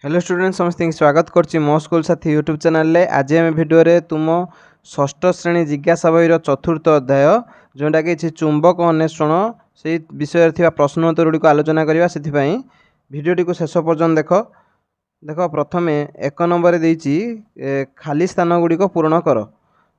Hello student समस्त स्वागत करछि मो स्कूल साथी यूट्यूब चैनल रे। आज आम भिडियो रे तुम षष्ठ श्रेणी जिज्ञासा बही चतुर्थ अध्याय जोटा कि चुंबक अन्वेषण से विषय थी प्रश्न उत्तर गुड़ी आलोचना करवा से भिडियोटी को शेष पर्यंत देख देख प्रथम एक नंबर देती खाली स्थान गुड़िक पूरण कर।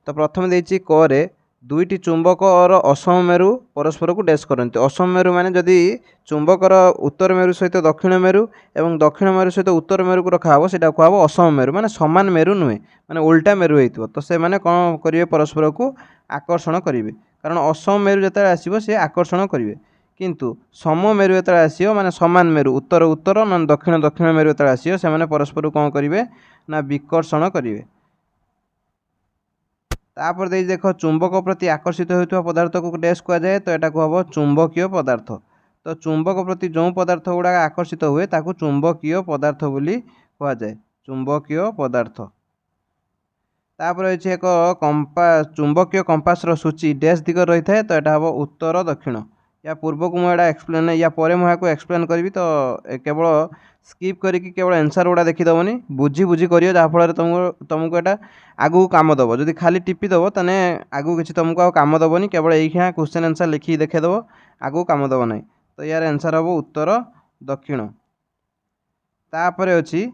तो प्रथम देती क दुईटी चुंबक और असम मेरु परस्पर को डैश करते। असम मेरु माने जदि चुंबकर उत्तर मेरु सहित दक्षिण मेरु एवं दक्षिण मेरु सहित उत्तर मेरु को रखा से कहब असम मेरु माने समान मेरु नुहे माने उल्टा मेरु होइतिबो। तो से माने कौन करेंगे परस्पर को आकर्षण करेंगे कारण असम मेरु जो आसो सी आकर्षण करेंगे किंतु सम मेरु जो आसो माने समान मेरु उत्तर उत्तर ना दक्षिण दक्षिण मेरु जो आसो से परस्पर कौन करेंगे ना विकर्षण करेंगे। तापर दे देख चुंबक प्रति आकर्षित होता पदार्थ को डैश कहुए तो यहाँ कहब चुंबकीय पदार्थ। तो चुंबक प्रति जो पदार्थ गुड़ाक आकर्षित हुए ताकू चुंबकीय पदार्थ बोली कहुए चुंबकीय पदार्थ। तापर एक कंपास चुंबकीय कंपासर सूची डैश दिग रही है तो यहाँ हम उत्तर दक्षिण या पूर्व को मुझे एक्सप्लेन या पर मुझे एक्सप्लेन करी तो केवल स्किप करके केवल आंसर गुड़ा देखीदबनी बुझी बुझी कर जहाँफल तुमको यहाँ आगू कम दब जदि खाली टिपिदब तेने आगू किसी तुमको आ कम दबनी केवल यही क्वेश्चन आंसर लिखिक देखेदब आगू कम दब ना। तो यार आंसर हम उत्तर दक्षिण। तापर अच्छी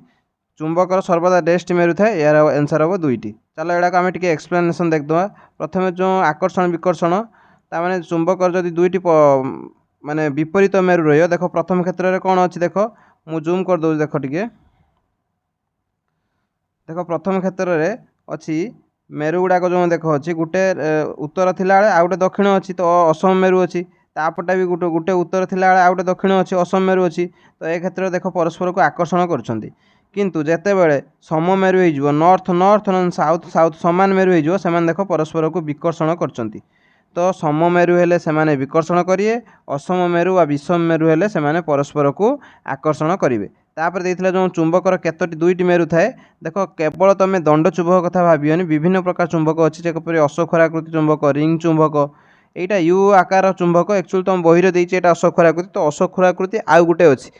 चुंबकर सर्वदा डैश मेरु थाए यार आंसर हम दुईटी। चलो यहाँ आम टे एक्सप्लेनेसन देखदे। प्रथम जो आकर्षण विकर्षण ताने चुंबकर जदि दुईटी माने विपरीत मेरु रही देख प्रथम क्षेत्र में कौन अच्छी देख मु जूम कर दूँ देख टे देख प्रथम क्षेत्र में अच्छी मेरु गुड़ाक जो देख अच्छी गोटे उत्तर थिला आ गोटे दक्षिण अच्छी तो असम मेरु अच्छी तापटा भी गोटे गोटे उत्तर थिला आ गोटे दक्षिण अच्छी असम मेरु अच्छी। तो ये क्षेत्र देख परस्पर को आकर्षण करछंती किंतु जेतेबेले सम मेरु हो नॉर्थ नॉर्थ साउथ साउथ समान मेरु हो देख परस्पर को विकर्षण करछंती। तो सम मेरु हेले सेमाने विकर्षण करिए असम मेरु व विषम मेरु हेले सेमाने परस्पर को आकर्षण करेंगे। तापर देथिला जो चुंबकर केतोटी दुईटी मेरु थाए देख केवल तुम दंड चुंबक कथा भावियोनी विभिन्न प्रकार चुंबक अच्छी जेपरी अशोखराकृति चुंबक रिंग चुंबक यहाँ यू आकार चुंबक एक्चुअली तुम बही देती है अशोखराकृति। तो अशोखराकृति आउ गोटे अच्छी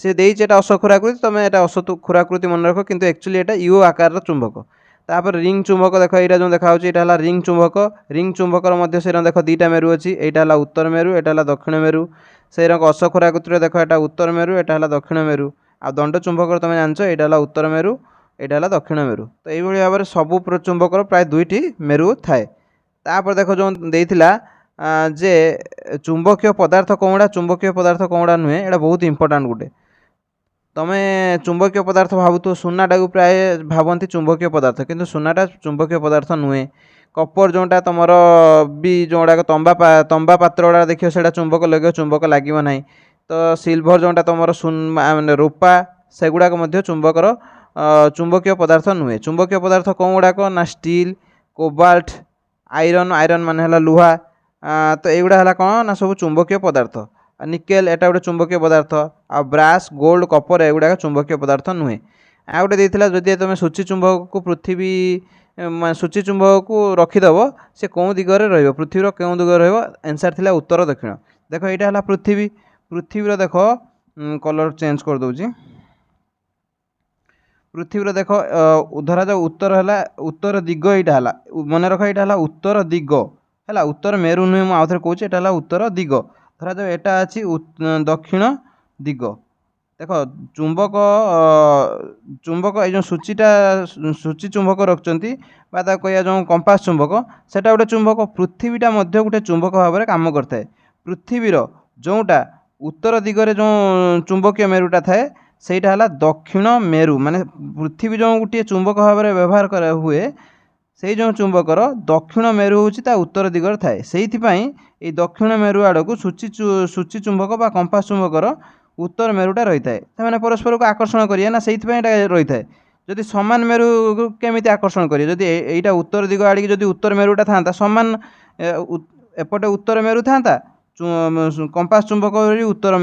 से देती है अशोखराकृति तुम यहाँ अशोखराकृति मन रख किंतु एक्चुअली यहाँ यू आकार चुंबक। तापर रिंग चुंबक देख यहाँ जो देखा यहाँ रिंग चुंबकर मध्य से देख दीटा मेरु अच्छी यहाँ उत्तर मेरु यहाँ दक्षिण मेरु से अशोखराकृति देख यहाँ उत्तर मेरु यहाँ दक्षिण मेरु आ दंड चुंबक तुम जान यहाँ उत्तर मेरु यहाँ दक्षिण मेरु। तो यही भाव में सबू चुंबकर प्राय दुईटी मेरु थाए। तापर देख जो देइथिला जे चुंबकीय पदार्थ कौड़ा नुहे यहाँ बहुत इंपोर्टाट गोटे तमें चुंबकीय पदार्थ भावुथ सुनाटा को प्राय भावती चुंबकीय पदार्थ किंतु सुनाटा चुंबकीय पदार्थ नुहे। कपर जोटा तुम भी जोड़ा तंबा पात्र गुड़ा देखिए से चुंबक लगे चुंबक लगे ना। तो सिल्भर जोटा तुम रूपा से गुड़ाक चुंबकर चुंबकीय पदार्थ नुहे। चुंबकीय पदार्थ कौन गुड़ाक ना स्टील कोबाल्ट आयरन आयरन मान लुहा तो युवा है कौन ना सब चुंबकीय पदार्थ। निकेल एटा गोटे चुंबकीय पदार्थ आ ब्रास गोल्ड कपर एगुड़ा चुंबकीय पदार्थ नुहे। आ गोटे देइथिला जदि तुम सूची चुंबक को पृथ्वी सूची चुंबक को रखीदब से कौन दिगरे रहिबो पृथ्वीर कौन दिगरे रहिबो आंसर थिला उत्तर दक्षिण। देख यहाँ है पृथ्वी पृथ्वीर देख कलर चेंज कर दूची पृथ्वीर देख धरा जाओ उत्तर है उत्तर दिग यहाँ है मन रख यहाँ है उत्तर दिग है उत्तर मेरु नुहे मुझे आउे कौच यहाँ है उत्तर दिग धरा जाओ यहाँ अच्छी दक्षिण दिग। देख चुंबक चुंबक ये जो सूची चुंबक रखुच्च कह जो कंपास चुंबक सेटा गोटे चुंबक पृथ्वीटा गोटे चुंबक भाव में कम करता है। पृथ्वीर जोटा उत्तर दिगरे जो चुंबकीय मेरुटा थाए सेटा है दक्षिण मेरु माने पृथ्वी जो गोटे चुंबक भाव में व्यवहार कर हुए से जो चुंबकर दक्षिण मेरु होता उत्तर दिगरे थाए से ये दक्षिण मेरु आड़ को सूची चुंबक बा कंपास चुंबकर उत्तर मेरुटा रही है से परस्पर को आकर्षण करिए ना से रही है। जदि समान मेरु केमी आकर्षण करिए जदि यहाँ उत्तर दिग आड़ की उत्तर मेरुटा था समान एपटे उत्तर मेरु था कंपास चुंबक उत्तर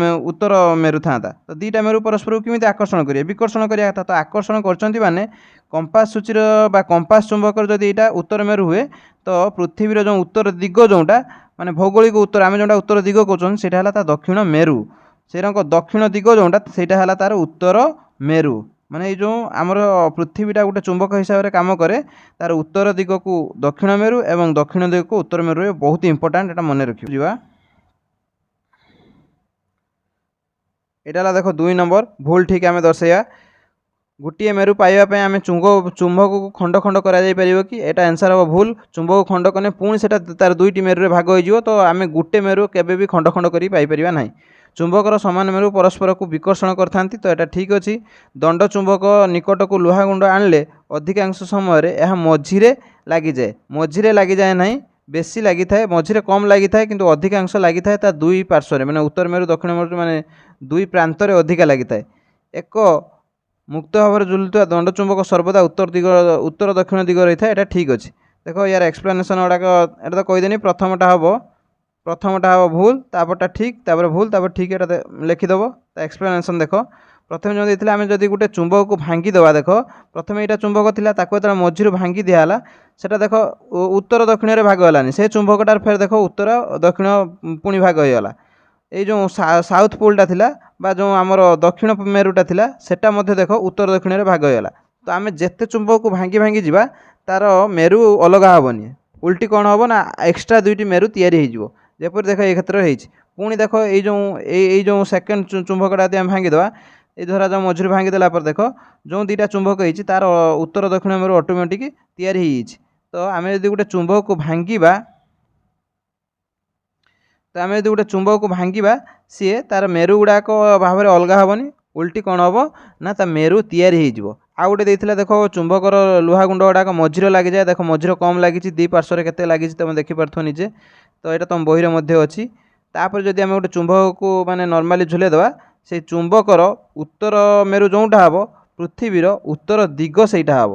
मेरु था तो दीटा मेरु परस्पर केमी आकर्षण करिए विकर्षण करिया था। तो आकर्षण करछंती माने कंपास सूचीर बा कंपास चुंबकर जदि यहाँ उत्तर मेरु हुए तो पृथ्वीर जो उत्तर दिग जोटा माने भौगोलिक उत्तर आम जो उत्तर दिग कहते हैं दक्षिण मेरु से दक्षिण दिग जोटा से तार उत्तर मेरु ମାନେ ଏଇ ଯେଉଁ ଆମର ପୃଥିବୀଟା ଗୋଟେ ଚୁମ୍ବକ ହିସାବରେ କାମ କରେ, ତାର ଉତ୍ତର ଦିଗକୁ ଦକ୍ଷିଣ ମେରୁ ଏବଂ ଦକ୍ଷିଣ ଦିଗକୁ ଉତ୍ତର ମେରୁ ବହୁତ ଇମ୍ପୋର୍ଟାଣ୍ଟ, ଏଟା ମନେ ରଖିବ। ଯିବା ଏଇଟା ହେଲା ଦେଖ 2 ନମ୍ବର ଭୁଲ ଠିକ୍ ଆମେ ଦର୍ଶାଇବା। ଗୋଟିଏ ମେରୁ ପାଇବା ପାଇଁ ଆମେ ଚୁମ୍ବକକୁ ଖଣ୍ଡ ଖଣ୍ଡ କରାଯାଇପାରିବ କି? ଏଇଟା ଆନ୍ସର ହେବ ଭୁଲ। ଚୁମ୍ବକ ଖଣ୍ଡ କଲେ ପୁଣି ସେଟା ତାର ଦୁଇଟି ମେରୁରେ ଭାଗ ହୋଇଯିବ, ତ ଆମେ ଗୋଟେ ମେରୁ କେବେ ବି ଖଣ୍ଡ ଖଣ୍ଡ କରି ପାଇପାରିବା ନାହିଁ। ଚୁମ୍ବକର ସମାନ ମେରୁ ପରସ୍ପରକୁ ବିକର୍ଷଣ କରିଥାନ୍ତି, ତ ଏଇଟା ଠିକ୍ ଅଛି। ଦଣ୍ଡ ଚୁମ୍ବକ ନିକଟକୁ ଲୁହା ଗୁଣ୍ଡ ଆଣିଲେ ଅଧିକାଂଶ ସମୟରେ ଏହା ମଝିରେ ଲାଗିଯାଏ। ମଝିରେ ଲାଗିଯାଏ ନାହିଁ, ବେଶୀ ଲାଗିଥାଏ। ମଝିରେ କମ୍ ଲାଗିଥାଏ କିନ୍ତୁ ଅଧିକାଂଶ ଲାଗିଥାଏ ତା ଦୁଇ ପାର୍ଶ୍ୱରେ, ମାନେ ଉତ୍ତର ମେରୁ ଦକ୍ଷିଣ ମେରୁ, ମାନେ ଦୁଇ ପ୍ରାନ୍ତରେ ଅଧିକା ଲାଗିଥାଏ। ଏକ ମୁକ୍ତ ଭାବରେ ଝୁଲୁଥିବା ଦଣ୍ଡ ଚୁମ୍ବକ ସର୍ବଦା ଉତ୍ତର ଦକ୍ଷିଣ ଦିଗ ରହିଥାଏ, ଏଇଟା ଠିକ୍ ଅଛି। ଦେଖ ୟାର ଏକ୍ସପ୍ଲାନେସନ୍ ଗୁଡ଼ାକ ଏଇଟା ତ କହିଦେନି। ପ୍ରଥମଟା ହେବ ଭୁଲ, ତାପରଟା ଠିକ୍, ତାପରେ ଭୁଲ, ତାପରେ ଠିକ୍, ଏଇଟା ଲେଖିଦେବ। ତା ଏକ୍ସପ୍ଲାନେସନ୍ ଦେଖ। ପ୍ରଥମେ ଯେଉଁ ଦେଇଥିଲା, ଆମେ ଯଦି ଗୋଟେ ଚୁମ୍ବକକୁ ଭାଙ୍ଗିଦେବା, ଦେଖ ପ୍ରଥମେ ଏଇଟା ଚୁମ୍ବକ ଥିଲା, ତାକୁ ଯେତେବେଳେ ମଝିରୁ ଭାଙ୍ଗି ଦିଆହେଲା, ସେଟା ଦେଖ ଉତ୍ତର ଦକ୍ଷିଣରେ ଭାଗ ହେଲାନି। ସେ ଚୁମ୍ବକଟାର ଫେର ଦେଖ ଉତ୍ତର ଦକ୍ଷିଣ ପୁଣି ଭାଗ ହୋଇଗଲା। ଏଇ ଯେଉଁ ସାଉଥ୍ ପୋଲ୍ଟା ଥିଲା ବା ଯେଉଁ ଆମର ଦକ୍ଷିଣ ମେରୁଟା ଥିଲା, ସେଟା ମଧ୍ୟ ଦେଖ ଉତ୍ତର ଦକ୍ଷିଣରେ ଭାଗ ହୋଇଗଲା। ତ ଆମେ ଯେତେ ଚୁମ୍ବକକୁ ଭାଙ୍ଗି ଭାଙ୍ଗି ଯିବା, ତାର ମେରୁ ଅଲଗା ହେବନି, ଉଲ୍ଟି କ'ଣ ହେବ ନା ଏକ୍ସଟ୍ରା ଦୁଇଟି ମେରୁ ତିଆରି ହୋଇଯିବ। ଯେପରି ଦେଖ ଏଇ କ୍ଷେତ୍ରରେ ହେଇଛି। ପୁଣି ଦେଖ ଏଇ ଯେଉଁ ସେକେଣ୍ଡ ଚୁମ୍ବକଟା ଯଦି ଆମେ ଭାଙ୍ଗିଦେବା, এই ধরা যাও মଝିରୁ ଭାଙ୍ଗିଦେଲା ପରେ ଦେଖ ଯେଉଁ ଦୁଇଟା ଚୁମ୍ବକ ହେଇଛି ତାର ଉତ୍ତର ଦକ୍ଷିଣ ମେରୁ ଅଟୋମେଟିକ୍ ତିଆରି ହେଇଯାଇଛି। ତ ଆମେ ଯଦି ଗୋଟେ ଚୁମ୍ବକକୁ ଭାଙ୍ଗିବା, ସିଏ ତାର ମେରୁ ଗୁଡ଼ାକ ଭାବରେ ଅଲଗା ହେବନି, ଉଲ୍ଟି କ'ଣ ହେବ ନା ତା ମେରୁ ତିଆରି ହେଇଯିବ। ଆଉ ଗୋଟେ ଦେଇଥିଲା ଦେଖ ଚୁମ୍ବକର ଲୁହା ଗୁଣ୍ଡ ଗୁଡ଼ାକ ମଝିରେ ଲାଗିଯାଏ। ଦେଖ ମଝିରେ କମ୍ ଲାଗିଛି, ଦୁଇ ପାର୍ଶ୍ୱରେ କେତେ ଲାଗିଛି ତୁମେ ଦେଖିପାରୁଥିବ ନିଜେ। ତ ଏଇଟା ତୁମ ବହିରେ ମଧ୍ୟ ଅଛି। ତାପରେ ଯଦି ଆମେ ଗୋଟେ ଚୁମ୍ବକକୁ ମାନେ ନର୍ମାଲି ଝୁଲେଇ ଦେବା, সেই ଚୁମ୍ବକର ଉତ୍ତର ମେରୁ ଯେଉଁଟା ହେବ, ପୃଥିବୀର ଉତ୍ତର ଦିଗ ସେଇଟା ହେବ।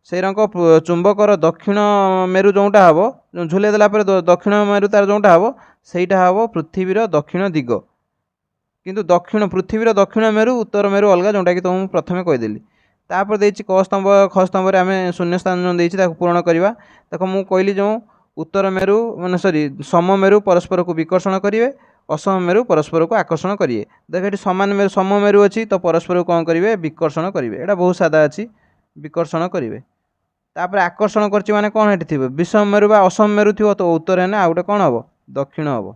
সেই ରଙ୍କ ଚୁମ୍ବକର ଦକ୍ଷିଣ ମେରୁ ଯେଉଁଟା ହେବ, ଝୁଲେଇ ଦେଲା ପରେ ଦକ୍ଷିଣ ମେରୁ ତାର ଯେଉଁଟା ହେବ, ସେଇଟା ହେବ ପୃଥିବୀର ଦକ୍ଷିଣ ଦିଗ। କିନ୍ତୁ ପୃଥିବୀର ଦକ୍ଷିଣ ମେରୁ ଉତ୍ତର ମେରୁ ଅଲଗା, ଯେଉଁଟାକି ତ ମୁଁ ପ୍ରଥମେ କହିଦେଲି। ତାପରେ ଦେଇଛି କ ସ୍ତମ୍ଭ ଖ ସ୍ତମ୍ଭରେ ଆମେ ଶୂନ୍ୟସ୍ଥାନ ଯେଉଁ ଦେଇଛି ତାକୁ ପୂରଣ କରିବା। ଦେଖ ମୁଁ କହିଲି ଯେଉଁ ଉତ୍ତର ମେରୁ ସମମେରୁ ପରସ୍ପରକୁ ବିକର୍ଷଣ କରିବେ, ଅସମ ମେରୁ ପରସ୍ପରକୁ ଆକର୍ଷଣ କରିବେ। ଦେଖ ଏଠି ସମମେରୁ ଅଛି, ତ ପରସ୍ପରକୁ କ'ଣ କରିବେ? ବିକର୍ଷଣ କରିବେ। ଏଇଟା ବହୁତ ସାଦା ଅଛି, ବିକର୍ଷଣ କରିବେ। ତାପରେ ଆକର୍ଷଣ କରିଛି ମାନେ କ'ଣ ଏଠି ଥିବ? ବିଷମ ମେରୁ ବା ଅସମ ମେରୁ ଥିବ, ତ ଉତ୍ତର ହେଲେ ଆଉ ଗୋଟେ କ'ଣ ହେବ? ଦକ୍ଷିଣ ହେବ।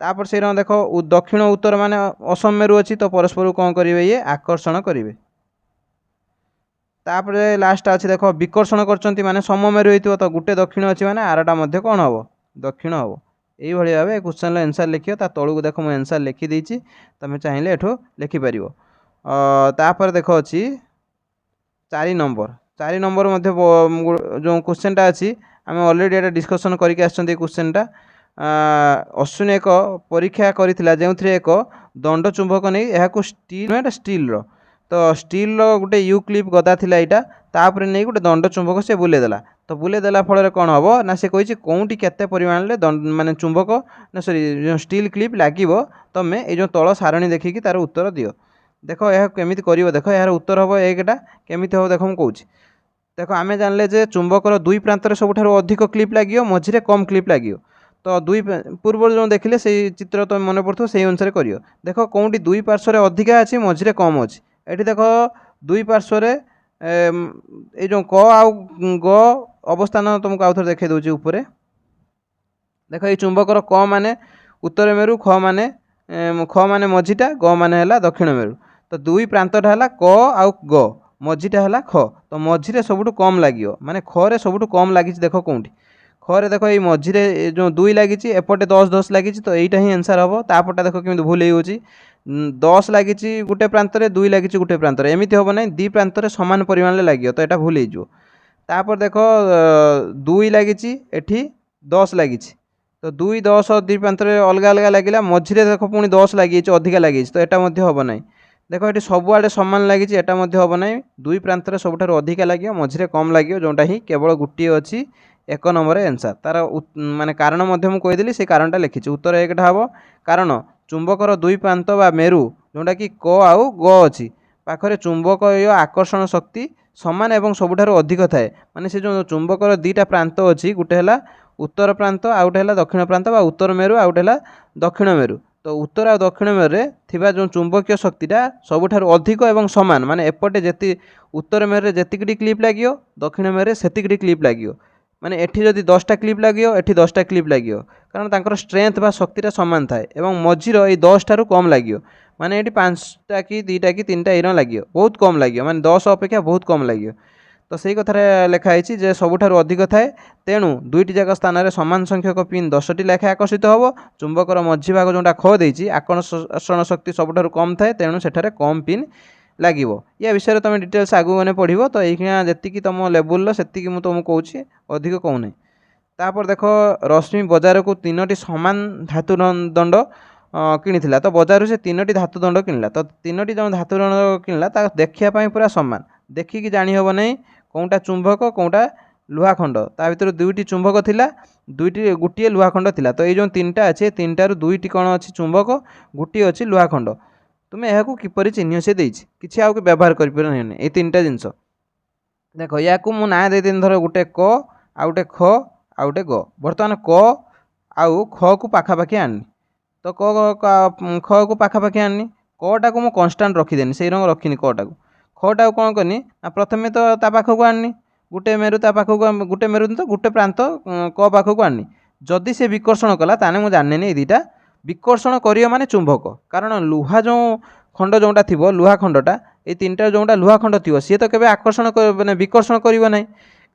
ତାପରେ ସେଇଟା ଦେଖ ଦକ୍ଷିଣ ଉତ୍ତର ମାନେ ଅସମ ମେରୁ ଅଛି, ତ ପରସ୍ପରକୁ କ'ଣ କରିବେ? ଇଏ ଆକର୍ଷଣ କରିବେ। ତାପରେ ଲାଷ୍ଟ ଅଛି ଦେଖ ବିକର୍ଷଣ କରିଛନ୍ତି ମାନେ ସମମେରୁ ହେଇଥିବ, ତ ଗୋଟେ ଦକ୍ଷିଣ ଅଛି ମାନେ ଆରଟା ମଧ୍ୟ କ'ଣ ହେବ? ଦକ୍ଷିଣ ହେବ। এইভাবে ভাবে কোশ্চেনর আনসার লিখিও। তা তলକୁ দেখো ମୁଁ ଆନ୍ସର ଲେଖିଦେଇଛି, ତୁମେ ଚାହିଁଲେ ଏଠୁ ଲେଖିପାରିବ। ତାପରେ ଦେଖ ଅଛି 4 ନମ୍ବର ମଧ୍ୟ ଯେଉଁ କୋଶ୍ଚେନଟା ଅଛି, ଆମେ ଅଲରେଡ଼ି ଏଇଟା ଡିସ୍କସନ୍ କରିକି ଆସିଛନ୍ତି। ଏ କୋଶ୍ଚେନଟା ଅଶ୍ୱିନୀ ଏକ ପରୀକ୍ଷା କରିଥିଲା ଯେଉଁଥିରେ ଏକ ଦଣ୍ଡ ଚୁମ୍ବକ ନେଇ ଏହାକୁ ଷ୍ଟିଲ୍ର ତ ଷ୍ଟିଲ୍ର ଗୋଟେ ୟୁ କ୍ଲିପ୍ ଗଦା ଥିଲା ଏଇଟା, ତାପରେ ନେଇ ଗୋଟେ ଦଣ୍ଡ ଚୁମ୍ବକ ସେ ବୁଲେଇ ଦେଲା। ତ ବୁଲେଇ ଦେଲା ଫଳରେ କ'ଣ ହେବ ନା ସେ କହିଛି କେଉଁଠି କେତେ ପରିମାଣରେ ମାନେ ଚୁମ୍ବକ ଯେଉଁ ଷ୍ଟିଲ୍ କ୍ଲିପ୍ ଲାଗିବ, ତୁମେ ଏଇ ଯେଉଁ ତଳ ସାରଣୀ ଦେଖିକି ତାର ଉତ୍ତର ଦିଅ। ଦେଖ ଏହା କେମିତି କରିବ? ଦେଖ ଏହାର ଉତ୍ତର ହେବ ଏକଟା। କେମିତି ହେବ ଦେଖ ମୁଁ କହୁଛି। ଦେଖ ଆମେ ଜାଣିଲେ ଯେ ଚୁମ୍ବକର ଦୁଇ ପ୍ରାନ୍ତରେ ସବୁଠାରୁ ଅଧିକ କ୍ଲିପ୍ ଲାଗିବ, ମଝିରେ କମ୍ କ୍ଲିପ୍ ଲାଗିବ। ତ ପୂର୍ବରୁ ଯେଉଁ ଦେଖିଲେ ସେଇ ଚିତ୍ର ତୁମେ ମନେ ପଡ଼ୁଥିବ, ସେଇ ଅନୁସାରେ କରିବ। ଦେଖ କେଉଁଠି ଦୁଇ ପାର୍ଶ୍ୱରେ ଅଧିକା ଅଛି, ମଝିରେ କମ୍ ଅଛି। ଏଠି ଦେଖ ଦୁଇ ପାର୍ଶ୍ୱରେ এই ଯେଉଁ କ ଆଉ ଗ ଅବସ୍ଥାନ ତୁମକୁ ଆଉ ଥରେ ଦେଖାଇ ଦେଉଛି ଉପରେ। ଦେଖ ଏଇ ଚୁମ୍ବକର କ ମାନେ ଉତ୍ତର ମେରୁ, ଖ ମାନେ ମଝିଟା, ଗ ମାନେ ହେଲା ଦକ୍ଷିଣ ମେରୁ। ତ ଦୁଇ ପ୍ରାନ୍ତଟା ହେଲା କ ଆଉ ଗ, ମଝିଟା ହେଲା ଖ। ତ ମଝିରେ ସବୁଠୁ କମ୍ ଲାଗିବ, ମାନେ ଖରେ ସବୁଠୁ କମ୍ ଲାଗିଛି। ଦେଖ କେଉଁଠି ଖରେ ଦେଖ ଏଇ ମଝିରେ ଯେଉଁ 2 ଲାଗିଛି, ଏପଟେ 10 ଲାଗିଛି, ତ এইটা ହିଁ ଆନ୍ସର ହେବ। ତାପରଟା ଦେଖ କେମିତି ଭୁଲ ହେଇଯାଉଛି। 10 ଲାଗିଛି ଗୋଟେ ପ୍ରାନ୍ତରେ, 2 ଲାଗିଛି ଗୋଟେ ପ୍ରାନ୍ତରେ, ଏମିତି ହେବ ନାହିଁ। ଦୁଇ ପ୍ରାନ୍ତରେ ସମାନ ପରିମାଣରେ ଲାଗିବ, ତ ଏଇଟା ଭୁଲ ହେଇଯିବ। ତାପରେ ଦେଖ 2 ଲାଗିଛି, ଏଠି 10 ଲାଗିଛି, ତ 2 10 ଦୁଇ ପ୍ରାନ୍ତରେ ଅଲଗା ଅଲଗା ଲାଗିଲା। ମଝିରେ ଦେଖ ପୁଣି 10 ଲାଗିଯାଇଛି, ଅଧିକା ଲାଗିଛି, ତ ଏଇଟା ମଧ୍ୟ ହେବ ନାହିଁ। ଦେଖ ଏଠି ସବୁଆଡ଼େ ସମାନ ଲାଗିଛି, ଏଇଟା ମଧ୍ୟ ହେବ ନାହିଁ। ଦୁଇ ପ୍ରାନ୍ତରେ ସବୁଠାରୁ ଅଧିକା ଲାଗିବ, ମଝିରେ କମ୍ ଲାଗିବ, ଯେଉଁଟା ହିଁ କେବଳ ଗୋଟିଏ ଅଛି 1 ନମ୍ବର ଆନ୍ସର। ତାର ମାନେ କାରଣ ମଧ୍ୟ ମୁଁ କହିଦେଲି, ସେଇ କାରଣଟା ଲେଖିଛି। ଉତ୍ତର ଏକଟା ହେବ। କାରଣ ଚୁମ୍ବକର ଦୁଇ ପ୍ରାନ୍ତ ବା ମେରୁ, ଯେଉଁଟାକି କ ଆଉ ଗ ଅଛି, ପାଖରେ ଚୁମ୍ବକୀୟ ଆକର୍ଷଣ ଶକ୍ତି ସମାନ ଏବଂ ସବୁଠାରୁ ଅଧିକ ଥାଏ। ମାନେ ସେ ଯେଉଁ ଚୁମ୍ବକର ଦୁଇଟା ପ୍ରାନ୍ତ ଅଛି, ଗୋଟେ ହେଲା ଉତ୍ତର ପ୍ରାନ୍ତ, ଆଉ ଗୋଟେ ହେଲା ଦକ୍ଷିଣ ପ୍ରାନ୍ତ ବା ଉତ୍ତର ମେରୁ, ଆଉ ଗୋଟେ ହେଲା ଦକ୍ଷିଣ ମେରୁ। तो उत्तर और दक्षिण मेरुरे थिबा जो चुंबकीय शक्तिटा सबुठारु अधिक एवं समान माने एपटे जेति उत्तर मेरुरे जेतिकटी क्लिप लागियो दक्षिण मेरुरे सेतिकटी क्लिप लागियो माने एठी जदि 10टा क्लिप लागियो एठी 10टा क्लिप लागियो कारण तांकर स्ट्रेंथ बा शक्तिटा समान थाए एवं मझिर ए 10 ठारु कम लागियो माने एठी 5टा कि 2टा कि 3टा एरो लागियो बहुत कम लागियो माने 10 अपेक्षा बहुत कम लागियो तो सही कथार लिखाई जे सबुठारु अधिक थाए तेणु दुईटी जाक स्थान में समान संख्यक पिन 10टी लेखा आकर्षित हम चुंबकर मझी भाग जोटा ख देती आकर्षण शक्ति सबुठारु कम थाए तेणु सेठारे कम पिन लगे या विषय तुम डिटेल्स आगु मैंने पढ़ो तो ये जी तुम लेवुल से तुमको कौच अधिक कहूना तापर देख रश्मि बजार को 3टी सामान धातु दंड किनी तो बजार से 3टी धातु दंड किणला तो 3टी जो धातु दंड किणला देखापी पूरा सामान देखिकी जानी हम नहीं कौटा चुंबक कौटा लुहाखंड ता भर दुईटी चुंबक थिला दुईटी गोटे लुहाखंड थिला तो ये जो 3टा अच्छे 3टारू 2टी कौन अच्छी चुंबक गोटे अच्छी लुहाखंड तुम्हें यह किपर चिन्ह से देछि किसी आउ व्यवहार कर 3टा जिनस देख या मु ना दे धर गोटे क आ गोटे ख आ गोटे ग बर्तमान क आउ ख को पाखापाखि आनी तो ख को पाखापाखि आनी कटा को मुझे कन्स्टाट रखीदेनी से रंग रखनी कटा को खटा कौन कनी प्रथमे तो ता पाखक आनी गोटे मेरु ता पाखक गोटे मेरु तो गोटे प्रांत क पाखक आनी जदि से विकर्षण कला ताने मुझे जाने नहीं दुईटा विकर्षण करियो माने चुंबक कारण लुहा जो खंड जोटा थी लुहा खंडटा ये 3टा जोटा लुहा खंड थी सी तो केबे आकर्षण माने विकर्षण करियो नहीं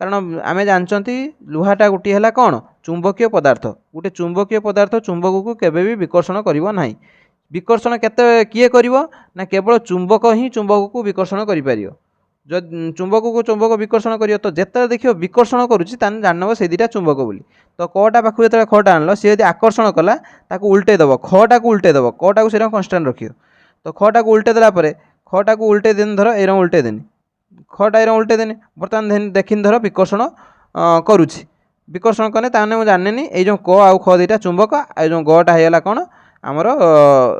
कारण आमे जानचंती लुहाटा गोटी है कौन चुंबकीय पदार्थ गोटे चुंबकीय पदार्थ चुंबक को केबे भी विकर्षण करियो नहीं विकर्षण केते किए करिवो ना केवल चुंबक ही चुंबक को विकर्षण करि पारियो जो चुंबक को चुंबक विकर्षण करियो तो जेते देखियो विकर्षण करूची ताने जानबो से दिटा चुंबक बोली तो कटा पाखु जेते खटा आनलो से यदि आकर्षण कला ताको उल्टे दबो खटा को उल्टे दबो कटा को सेरा कांस्टेंट रखियो तो खटा को उल्टे देला परे खटा को उल्टे दिन धर एरा उल्टे देनी खटा एरा उल्टे देनी बर्तमान देखिन धर विकर्षण करूची विकर्षण कने ताने मु जाननेनी ए जो क आ ख दिटा चुंबक आ जो गटा हेला कोन आमर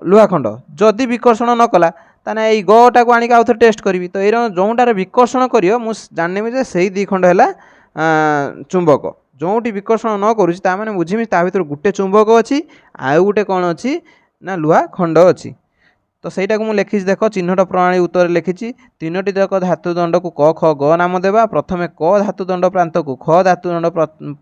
लुहाखंड जदि विकर्षण न कला ताने एई गटा को आनिक आउथर टेस्ट करी तो ये जोटार विकर्षण करियो मु जाननेमी जे सेई दी खंड हैला चुंबक जोटी विकर्षण न करूची ता माने बुझिमी ता भीतर गुटे चुंबक अछि आउ गुटे कोन अछि ना लुहा खंड अछि तो सहीटा को लिखी देख चिन्हट प्रणाली उत्तर लिखी 3टी जाक धातु दंड को क ख ग नाम देवा प्रथमे क धातु दंड प्रांत को ख धातु दंड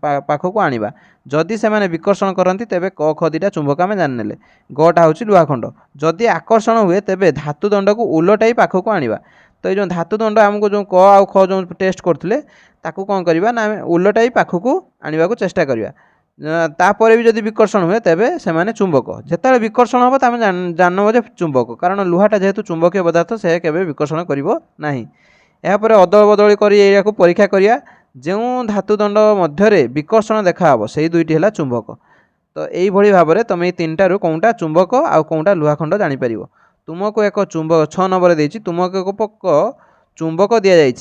पाखक आनिबा जदि से माने विकर्षण करती तेबे क ख दिटा चुंबक आम जानिनेले गटा हूँ लुहाखंड जदि आकर्षण हुए तेबे धातु दंड को उलटाई पाखक आनिबा तो ये धातु दंड आमको जो क आ ख जो टेस्ट करथिले ताकू कौन करवा ना उलटाई पाखक आनिबा को चेष्टा करवा तापर भी जदि विकर्षण हुए तेबे से माने चुंबक जेते विकर्षण हम तो जानब जे चुंबक कारण लुहाटा जेहेतु चुंबकीय पदार्थ से केबे विकर्षण करिवो नाही यापर अदल बदली करी एरिया को परीक्षा करिया जो धातु दंड मध्य विकर्षण देखा से दुईटी है चुंबक तो यही भाव में तुम ये 3टारू कौटा चुंबक आ कौटा लुहाखंड जापर तुमको एक चुंबक 6 नंबर देती तुमको एक पक चुंबक दि जाए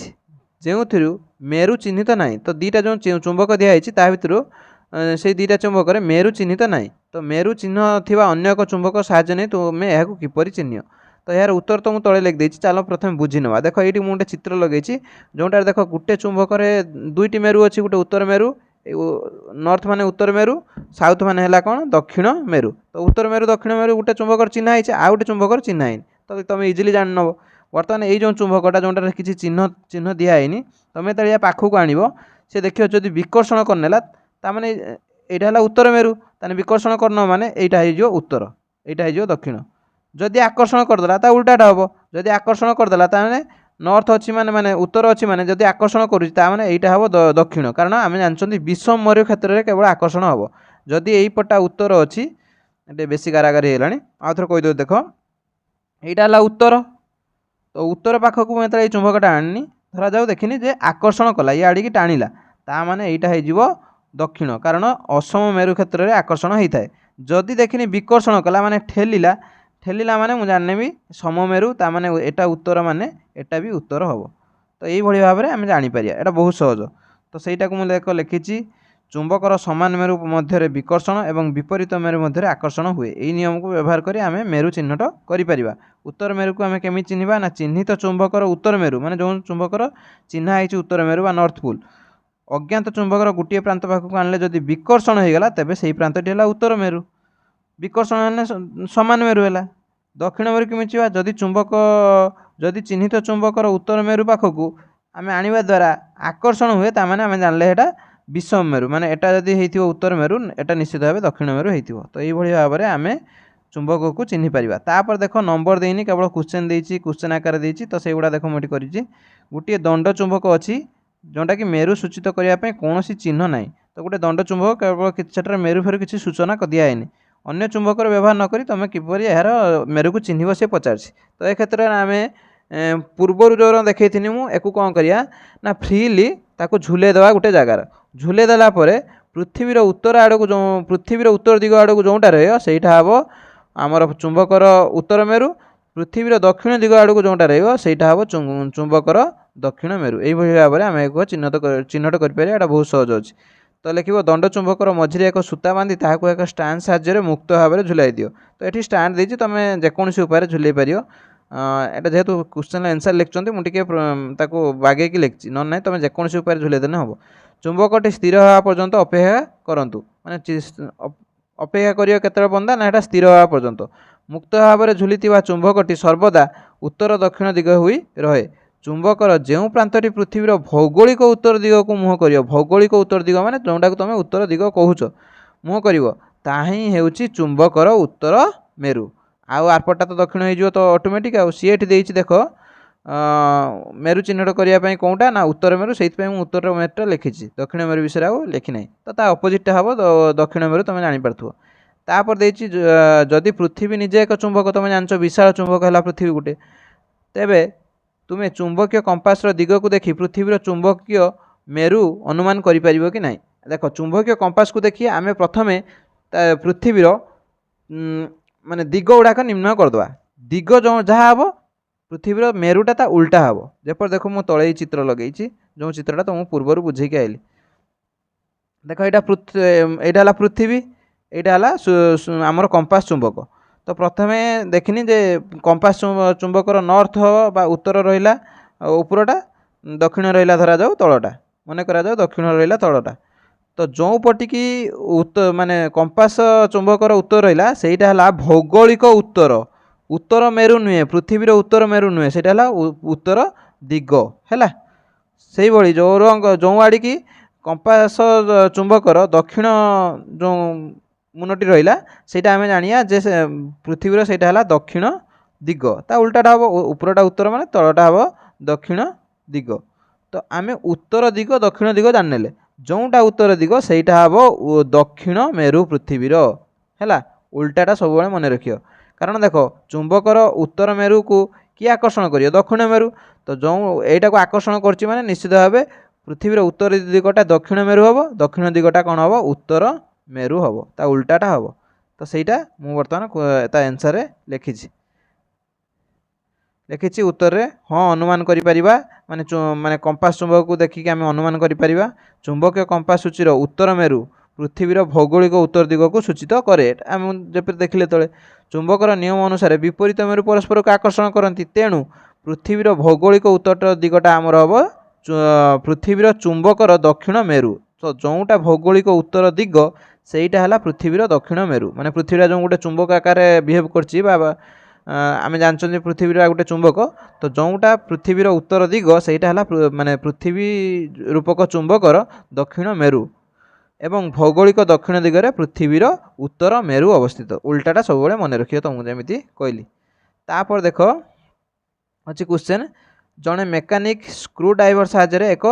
जो मेरु चिन्हित ना तो 2टा जो चुंबक दिखाई भर से 2टा चुंबक मेरु चिन्हित ना तो मेरु चिन्ह थिबा अन्य एक चुंबक साहाय्य नहीं तुम्हें यह किपरि चिन्ह तो यार उत्तर तो मुझे तले लिख देती चलो प्रथम बुझी नवा देख ये मुझे चित्र लगे जोटार देख गोटे चुंबक 2टी मेरु अच्छी गोटे उत्तर मेरु नॉर्थ माने उत्तर मेरु साउथ माने है कौन दक्षिण मेरु तो उत्तर मेरु दक्षिण मेरु गोटे चुंबक चिन्ह है आ गोटे चुंबक चिन्ह है तो तुम इजिली जान नब बर्तमान ये जो चुंबकटा जोटार किसी चिन्ह चिन्ह दिखाई तुम ये पाखक आनब से देखिए जब विकर्षण करनेला ताने यहाँ उत्तर मेरु ताने विकर्षण करन माने यहाँ हो उत्तर यहाँ हो दक्षिण जदि आकर्षण करदेला ता उल्टाटा हम जदि आकर्षण करदेला ताने नॉर्थ अच्छी माने माने उत्तर अच्छी माने जदि आकर्षण करुच्ची ताने यहाँ हम दक्षिण कारण आम जानते विषम मरु क्षेत्र में केवल आकर्षण हम जदि यही पटा उत्तर अच्छी बेसी गारागारी है आउ थोड़ा कहीदे देख यहाँ है उत्तर तो उत्तर पाखक मुझे ये चुंबकटा आनी धरा जाऊ देखनी जे आकर्षण कला ये आड़ी टाणिला ता माने यहाँ हो दक्षिण कारण असम मेरु क्षेत्र में आकर्षण होता है जदि देखनी विकर्षण कला माने ठेलिला ठेलिला माने मुझे जानेबी सममेरु ता माने एटा उत्तर माने एटा भी उत्तर हम तो यही भाव में आम जापर यहाँ बहुत सहज तो सहीटा को मुझे लिखी चुंबकर समान मेरु मध्य विकर्षण एवं विपरीत मेरु मध्य आकर्षण हुए यही नियम को व्यवहार करी आम मेरु चिन्हट करिपरिबा उत्तर मेरु को आम केमी चिन्हवा ना चिन्हित चुंबकर उत्तर मेरु माने जो चुंबकर चिन्हा है उत्तर मेरु बा नॉर्थ पोल अज्ञात चुंबकर गोटे प्रांत पाखक आनले जदि विकर्षण हो गला तेबे सेही प्रांतटी है उत्तर मेरु विकर्षण हेले समान मेरु है। दक्षिण मेरु केमी चिवा जदि चुंबक जदि चिन्हित चुंबकर उत्तर मेरु पाखक आम आने द्वारा आकर्षण हुए ताने आम जानले एटा विषम मेरु माने एटा जदि हेइथिबो उत्तर मेरु एटा निश्चित भाव दक्षिण मेरु हेइथिबो। तो ये भाव में आम चुंबक को चिन्ह पारिबा। तापर देख नंबर देनी केवल क्वेश्चन देइछि क्वेश्चन आकार देइछि तो सेगुड़ा देख मुझे करिछि गोटे दंड चुंबक अच्छी जोटा कि मेरु सूचित करने कौन चिन्ह ना तो गोटे दंड चुंबक केवल सेठार मेरु फेरु किसी सूचना दिखाएनि अन्य चुंबकर व्यवहार नक तुम किपर यार मेरु को चिन्ह सी पचार। तो ये क्षेत्र में आम पूर्वर जो देखी मुझे कौन करिया ना फ्रीली ताको झुले देवा गोटे जगार झुले देला पृथ्वीर उत्तर आड़ को जो पृथ्वीर उत्तर दिग आड़ को जोटा रही हम आमर चुंबकर उत्तर मेरु पृथ्वीर दक्षिण दिग आड़ को जोटा रही हम चुंबकर दक्षिण मेरु यही भाव में आम एक चिन्हट कर बहुत सहज अच्छे। तो लिख दंड चुंबकर मझे एक सूता बांधि ताकू एक स्टाण्ड साहाय्य मुक्त भाव में झुलाई दियो। तो ये स्टाण्ड देती तुम जेकोसी उपाय झुले पार एटा जेहेतु क्वेश्चन आंसर लिखुंट मुझे बागे लिखी ना ना तुम जेकोसी उपाय झुले देने हम। चुंबकटी स्थिर हवा पर्यंत अपेक्षा करूँ माने अपेक्षा करियो केतरे बंदा ना एटा स्थिर हवा पर्यंत मुक्त भाव में झुली चुंबकटी सर्वदा उत्तर दक्षिण दिग हुई रहे। चुंबकर जो प्रांतटी पृथ्वीर भौगोलिक उत्तर दिग को मुह कर भौगोलिक उत्तर दिग माने जोटा तुम उत्तर दिग कहूच मुह कर ताही हेउची चुंबकर उत्तर मेरु आउ आरपटा तो दक्षिण हो तो ऑटोमेटिक आउ सी एठी देइछि देख मेरु चिन्हट करने कौटा ना उत्तर मेरु से उत्तर मेरुटा लिखी दक्षिण मेरु विषय आउ लिखी ना तो ता अपोजिट हम दक्षिण मेरु तुम जापर। तापर देइछि जदि पृथ्वी निजे एक चुंबक तुम जान विशाल चुंबक है पृथ्वी गोटे तेबे तुम्हें चुंबकीय कंपासर दिग को देखी पृथ्वीर चुंबकीय मेरु अनुमान करिपारिबो कि नहीं। देख चुंबकीय कंपास को देखिए आम प्रथम पृथ्वीर माने दिग गुड़ाक निर्णय करदे दिग जो जहाँ हम पृथ्वीर मेरुटा ता उल्टा हम जपर देख मु तले चित्र लगे जो चित्रटा तुम पूर्वर बुझेकी आइली देख यहाँ पृथ्वी यहाँ आमर कंपास चुंबक। तो प्रथम देखनी जे कंपास चुंबकर नॉर्थ बा उत्तर रहा उपरटा दक्षिण रहा धरा जाऊ तलटा मन करा जाऊ दक्षिण रहा तलटा। तो जो पटिकी उत्तर माने कंपास चुंबकर उत्तर रहा सेटा भौगोलिक उत्तर उत्तर मेरु नुहे पृथ्वीर उत्तर मेरु नुहे से उत्तर दिग है से भली जो आड़ की कंपास चुंबकर दक्षिण जो मुनटी रहा सेटा आम जानिया जे पृथ्वीर सेटा दक्षिण दिग ता उल्टाटा हम उपरटा उत्तर माने तलटा हम दक्षिण दिग। तो आम उत्तर दिग दक्षिण दिग जानिले जोटा उत्तर दिग सेटा हम दक्षिण मेरु पृथ्वीर है उल्टाटा सब मन रखियो कारण देख चुंबकर उत्तर मेरु को किए आकर्षण करियो दक्षिण मेरु। तो जो यटा को आकर्षण करछि माने निश्चित भाव पृथ्वीर उत्तर दिगटा दक्षिण मेरु हम दक्षिण दिगटा कौन हम उत्तर मेरु हम ता उल्टाटा हम। तो सहीटा मु बर्तमान ता आंसर लिखी उत्तर रे हाँ अनुमान करिपरिबा माने माने कंपास चुंबक को देखिक आम अनुमान करिपरिबा चुंबकीय कंपास सूचीर उत्तर मेरु पृथ्वीर भौगोलिक उत्तर दिग को सूचित करे। आम जब देखिले तले चुंबकर नियम अनुसार विपरीत मेरु परस्पर को आकर्षण करती तेणु पृथ्वीर भौगोलिक उत्तर दिगटा आमर हम पृथ्वीर चुंबकर दक्षिण मेरु। तो जोटा भौगोलिक उत्तर दिग सेटा है पृथ्वीर दक्षिण मेरु माने पृथ्वी जो गोटे चुंबक आकार बिहेव करछि आम जानते पृथ्वीर गोटे चुंबक। तो जोटा पृथ्वीर उत्तर दिग सेटा है माने पृथ्वी रूपक चुंबकर दक्षिण मेरु एवं भौगोलिक दक्षिण दिगरे पृथ्वीर उत्तर मेरु अवस्थित उल्टाटा सब मन रखियो तो मुझे जमी कहली। तापर देख अच्छी क्वेश्चन जड़े मेकानिक स्क्रू ड्राइवर साहाय्य एक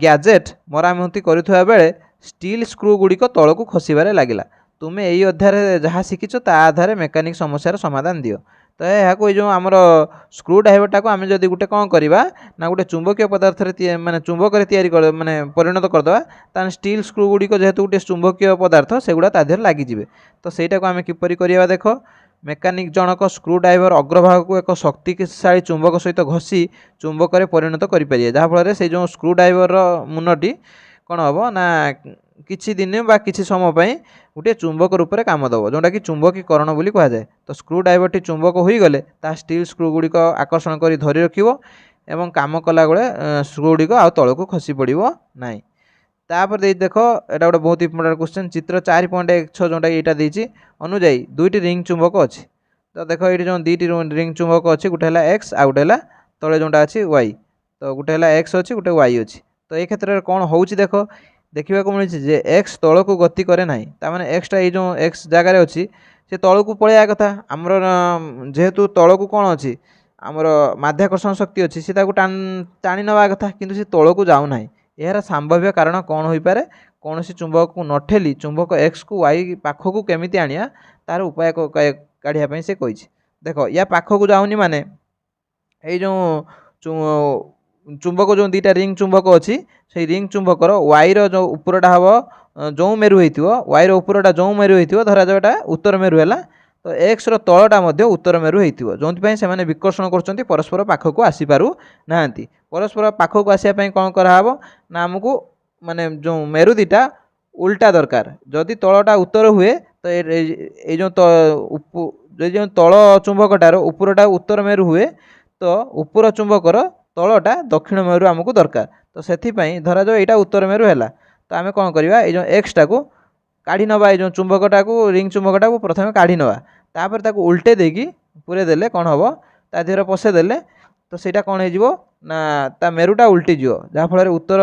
गैजेट मरामती करुवा बेले स्टील स्क्रू गुड़िक तल को खसबार लगिला तुम्हें यही अध्याय जहाँ शिखिच ता आधार मेकानिक समस्यार समाधान दियो। तो यह जो आमर स्क्रू ड्राइवरटा को आम जब गोटे कौन करवा ना गोटे चुंबकीय पदार्थ माने चुंबक माने परिणत करदे स्टील स्क्रू गुड़िक जेहेतु गोटे चुंबकीय पदार्थ सेगुड़ा तादेह लगिजे। तो सहीटा को आम किपरि करवा देख मेकानिक जनक स्क्रू ड्राइवर अग्रभाग को एक शक्तिशाली चुंबक सहित घसी चुंबक परिणत करें जहाँफल से जो स्क्रू ड्राइवर मुनटी कौन हम ना किछि दिन बा किछि समय पर गोटे चुंबक रूप में काम दब जोटा कि चुंबकीकरण बोली कह जाए। तो स्क्रू ड्राइवरटी चुंबक हो गले ता स्टील स्क्रू गुड़िक आकर्षण कर धरी रखिबो एवं काम कला बेले स्क्रू गुड़िक आउ तल को खसी पड़ो ना। तापर दे देख एटा गोटे बहुत इंपोर्टेंट क्वेश्चन चित्र 4.16 जोटा यहाँ देती अनुजाई दुईटी रिंग चुंबक अच्छी तो देख ये जो दुईटी रिंग चुंबक अच्छी गोटे है एक्स आ गोटे है तले जोटा अच्छी वाई तो गोटे है एक्स अच्छी गोटे वाई अच्छी तो ये क्षेत्र में कौन हो देख देखा मिली जे एक्स तल को गति करे ना ताने एक्सटा ये जो एक्स जगार अच्छी से तल को पलैया कथा आमर जेहेतु तल को कौन अच्छी आमर माध्याकर्षण शक्ति अच्छी से टाणी नवा कथा किंतु से तल को जाऊ ना यार संभाव्य कारण कौन हो पारे कौन सी चुंबक को नठेली चुंबक एक्स को वाई पाखक केमी आनिया तार उपाय काढ़ापी से कही देख या पाखक जाऊनी माने ये जो चुंबक जो दुईटा रिंग चुंबक अच्छी से रिंग चुंबकर वाईर जो उपरटा हम जो मेरु होती वाईर उपरटा जो मेरु होती धरा जाटा उत्तर मेरु है तो एक्स तलटा उत्तर मेरु होती जो से विकर्षण कर परस्पर पाखक आसीपारु ना परस्पर पाखक आसापी कौन कराव ना आमको माने जो मेरु दीटा उल्टा दरकार जदि तलटा उत्तर हुए तो ये जो तल चुंबकटार उपरटा उत्तर मेरु हुए तो उपर चुंबकर तलटा दक्षिण मेरु आमको दरकार तो से धरा जाओ यहाँ उत्तर मेरु है तो आम कौन करवा ये एक्सटा को काढ़ी नवा जो चुंबकटा को रिंग चुंबकटा को प्रथम काढ़ी नवा तापर ताको उल्टे देकी पूरे देले कौन हम ता देहर पशेदेले तो सीटा कौन हो ना ता मेरुटा उल्टी जीव जहाँफल उत्तर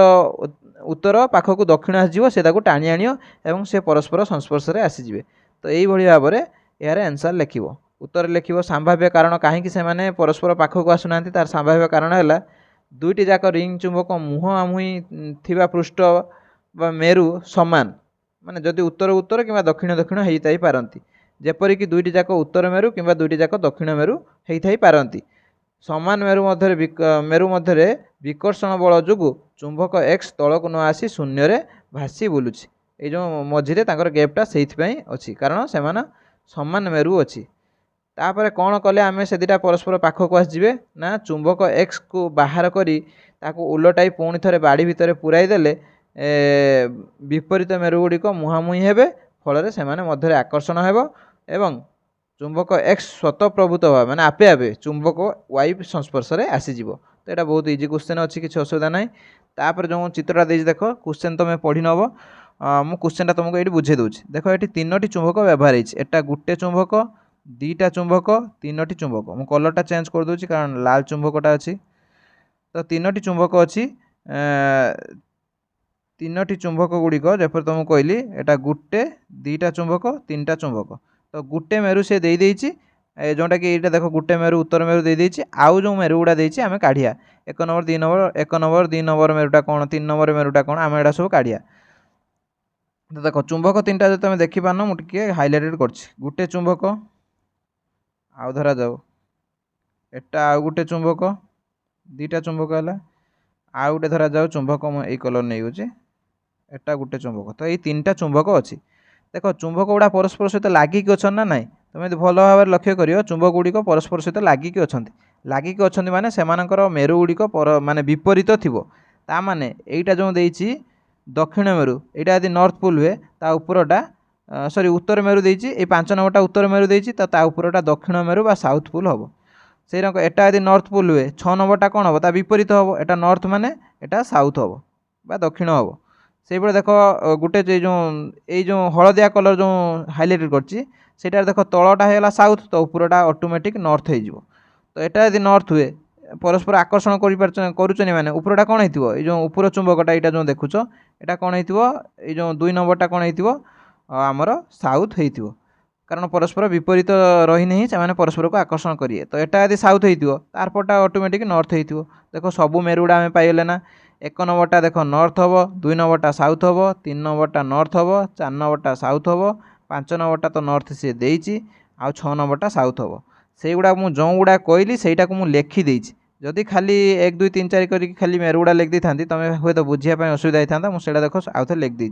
उत्तर पाखक दक्षिण आसो से टाणी आण एवं से परस्पर संस्पर्श में आसीजे तो यही भाव में यार आंसर लिख उत्तर लिख संभाव्य कारण कहीं से परस्पर पाखक आसुना तार संभाव्य कारण है दुईटी जाक रिंग चुंबक मुहांमुही थिबा पृष्ठ बा मेरु समान माने जदि उत्तर उत्तर कि दक्षिण दक्षिण होई पारंती जेपरिक दुईटी जाक उत्तर मेरु कि दुईटी जाक दक्षिण मेरु होई पारंती समान मेरु मध्य विकर्षण बल जोगु चुंबक एक्स तल को न आसी शून्य रे भासी बुलुछि ये जो मझिरे तांकर गैपटा सेइथिपई अछि कारण से समान मेरु अछि तापर कौन कले आम से दुटा परस्पर पाखक आसवे ना चुंबक एक्स को बाहर करी ताको उलटाई पुणी थे बाड़ी भितर पुराई देले विपरीत मेरु गुड़िक मुहांमुही हेबे फल से मध्य आकर्षण हेबो एवं चुंबक एक्स स्वतःप्रभुत भाव माने आपे आपे चुंबक वाई संस्पर्श में आसीज तो यहाँ बहुत इजी क्वेश्चन अच्छी किसी असुविधा ना तापर जो चित्रटा देख देख क्वेश्चन तुम पढ़ी नब मु क्वेश्चन तुमको ये बुझे दूसरी देख ये तीनोटी चुंबक व्यवहार होता गोटे चुंबक दीटा चुंबक तीनोटी चुंबक मु कलरटा चेंज कर दूसरी कारण लाल चुंबकटा अच्छी तो तीनोटी चुंबक अच्छी तीनोटी चुंबक गुड़िक जपर तुमको कहली एटा गोटे दीटा चुंबक तीन टा चुंबक तो गोटे मेरु से दे देइछि जोटा कि ये देख गोटे मेरु उत्तर मेरु दे देइछि आउ जो मेरु गुड़ा देइछि आमे काढ़िया एक नंबर दुई नंबर मेरुटा कौन तीन नंबर मेरुटा कौन आम एटा सब काढ़िया तो देख चुंबक तीन टा जो तुम देखी पारन मुझे हाइलाइटेड करछि गोटे चुंबक आउ धरा जाओ एटा आउ गोटे चुंबक दीटा चुंबक है आउ गोटे धरा जाओ चुंबक ये कलर नहीं होचे एटा गोटे चुंबक तो ये तीन टा चुंबक अच्छी देख चुंबक गुड़ा परस्पर सहित लागिक अच्छा ना ना तुम भल भाव लक्ष्य कर चुंबक गुड़िक परस्पर सहित लागिक अच्छा माने सेमानकर मेरु गुड़िक माने विपरीत थी ताने यहीटा जो देइछि दक्षिण मेरु यहाँ यदि नॉर्थ पोल हुए ता उपरटा सॉरी उत्तर मेरु देइछि ए 5 नंबरटा उत्तर मेरु देइछि तो ता उपरटा दक्षिण मेरु बा साउथ पोल हम से रंग एटा यदि नॉर्थ पोल हुए 6 नंबरटा कौन हम ता विपरीत हम एटा नॉर्थ माने एटा साउथ हम बा दक्षिण हम से देख गोटे जो हलदिया कलर जो हाइलाइट करछि सेटा देख तलटा है साउथ तो उपरटा ऑटोमेटिक नॉर्थ हो तो एटा यदि नॉर्थ हुए परस्पर आकर्षण करुचनी माने उपरटा कौन होइथिबो ए जो उपर चुंबकटा एटा जो देखुछ एटा कौन होइथिबो ए जो 2 नंबरटा कौन होइथिबो आमर साउथ होइथिबो कारण परस्पर विपरीत रही नहीं से परस्पर को आकर्षण करिए तो एटा यदि साउथ होइथिबो तार पटा ऑटोमेटिक नॉर्थ होइथिबो देखो सबु मेरुडा आमे पाइले ना एक नंबरटा देख नॉर्थ हम 2 नंबरटा साउथ हम 3 नंबरटा नॉर्थ हम 4 नंबरटा साउथ हम 5 नंबरटा तो नॉर्थ सी देइछि आ 6 नंबरटा साउथ हम से गुड़ा मुझे जो गुड़ा कहली सहीटा को मुझे लिखिदे जदि खाली 1 2 3 4 कर खाली मेरुगुड़ा लिखी था तुम हे तो बुझापी असुविधा होता था मुझे देख आउ थे लिखिदे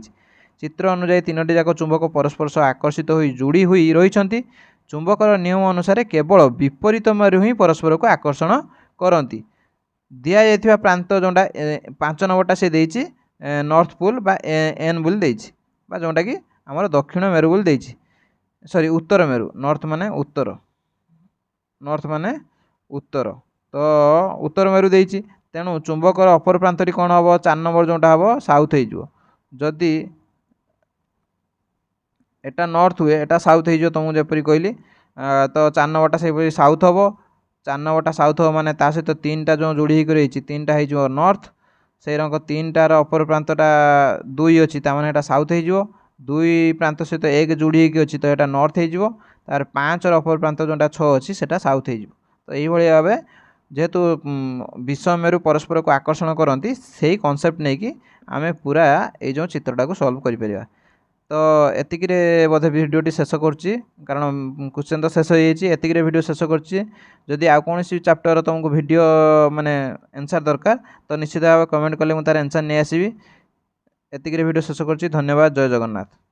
चित्र अनुଯାयी तीनोटी जाक चुंबक परस्पर सह आकर्षित हो जोड़ी हुई रही चुंबकर नियम अनुसार केवल विपरीत मेरु ही परस्पर को आकर्षण करती दि जाइए प्रांत जोटा 5 नंबरटा से देइछि नॉर्थ पोल बा एन बोल देइछि बा जोटा कि आमर दक्षिण मेरु बोल देइछि सॉरी उत्तर मेरु नॉर्थ माने उत्तर तो उत्तर मेरु देइछि तेणु चुंबकर अपर प्रांतटी कौन हम 4 नंबर जोटा हम साउथ हो जदि एटा नॉर्थ हुए एटा साउथ हो तुमको जपरी कहली तो 4 नंबरटा से साउथ हम 4 नंबरटा साउथ हम माने ता सहित 3टा जो जोड़ी होकर रही 3टा हो नॉर्थ से रंग 3टार अपर प्रांतटा 2 अच्छी ताने एटा साउथ हो 2 प्रांत सहित 1 जोड़ी होकर अच्छी तो यहाँ नॉर्थ हो तार 5 अपर प्रांत जोटा 6 अच्छी से साउथ हो तो यही भाव जेहेतु विषम मेरु परस्पर को आकर्षण करती से कॉन्सेप्ट नहीं कि आम पूरा ये चित्रटा को सॉल्व करें तो एतिक बोधे भिडटी शेष करुच्ची कारण क्वेश्चन तो शेष होती भिडियो शेष करुच्ची जदि आउ कौन चैप्टर तुमको वीडियो माने आंसर दरकार तो निश्चित भाव कमेंट कले मुझे तार आंसर नहीं आसबि एतिक भिडियो शेष करुच्ची धन्यवाद जय जगन्नाथ।